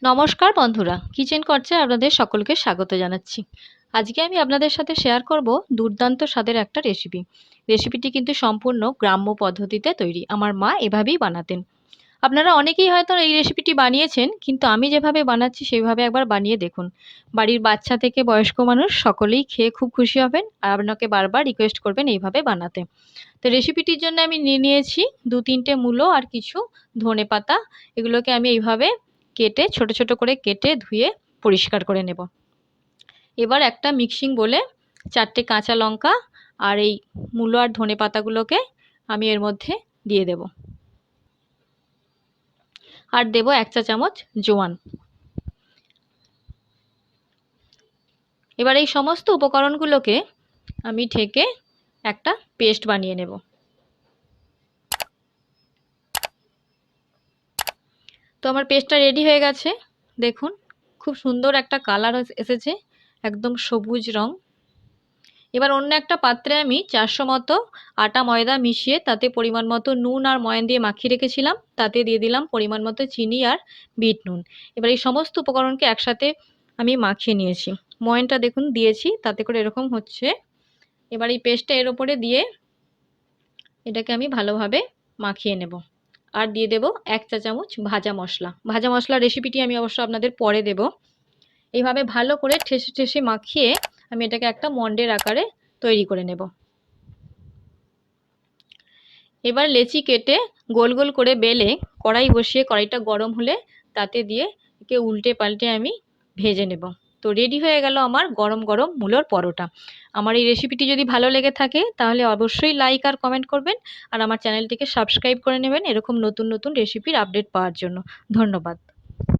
নমস্কার বন্ধুরা, কিচেন কর্চায় আপনাদের সকলকে স্বাগত জানাচ্ছি। আজকে আমি আপনাদের সাথে শেয়ার করব দুর্দান্ত স্বাদের একটা রেসিপিটি কিন্তু সম্পূর্ণ গ্রাম্য পদ্ধতিতে তৈরি। আমার মা এভাবেই বানাতেন। আপনারা অনেকেই হয়তো এই রেসিপিটি বানিয়েছেন, কিন্তু আমি যেভাবে বানাচ্ছি সেইভাবে একবার বানিয়ে দেখুন। বাড়ির বাচ্চা থেকে বয়স্ক মানুষ সকলেই খেয়ে খুব খুশি হবেন আর আপনাকে বারবার রিকোয়েস্ট করবেন এইভাবে বানাতে। তো রেসিপিটির জন্য আমি নিয়ে নিয়েছি 2-3টে মূলো আর কিছু ধনেপাতা। এগুলোকে আমি এইভাবে কেটে ছোট ছোট করে কেটে ধুয়ে পরিষ্কার করে নেব। এবার একটা মিক্সিং বলে 4টে কাঁচা লঙ্কা আর এই মূলো আর ধনেপাতাগুলোকে আমি এর মধ্যে দিয়ে দেব। আর দেব 1 চা চামচ জোয়ান। এবার এই সমস্ত উপকরণগুলোকে আমি ঢেকে একটা পেস্ট বানিয়ে নেব। তো আমার পেস্টটা রেডি হয়ে গেছে। দেখুন খুব সুন্দর একটা কালার এসেছে, একদম সবুজ রং। এবার অন্য একটা পাত্রে আমি 400 মতো আটা ময়দা মিশিয়ে তাতে পরিমাণ মতো নুন আর ময়ান দিয়ে মাখিয়ে রেখেছিলাম, তাতে দিয়ে দিলাম পরিমাণ মতো চিনি আর বিট নুন। এবার এই সমস্ত উপকরণকে একসাথে আমি মাখিয়ে নিয়েছি। ময়ানটা দেখুন দিয়েছি, তাতে করে এরকম হচ্ছে। এবার এই পেস্টটা এর ওপরে দিয়ে এটাকে আমি ভালোভাবে মাখিয়ে নেব। আর দিয়ে দেব 1 চা চামচ ভাজা মশলা রেসিপিটি আমি অবশ্য আপনাদের পরে দেব। এইভাবে ভালো করে ঠেসে ঠেসে মাখিয়ে আমি এটাকে একটা মন্ডের আকারে তৈরি করে নেব। এবার লেচি কেটে গোল গোল করে বেলে কড়াই বসিয়ে কড়াইটা গরম হলে তাতে দিয়ে একে উল্টে পাল্টে আমি ভেজে নেব। তো রেডি হয়ে গেল আমার গরম গরম মূলোর পরোটা। আমার এই রেসিপিটি যদি ভালো লেগে থাকে তাহলে অবশ্যই লাইক আর কমেন্ট করবেন, আর আমার চ্যানেলটিকে সাবস্ক্রাইব করে নেবেন এরকম নতুন নতুন রেসিপির আপডেট পাওয়ার জন্য। ধন্যবাদ।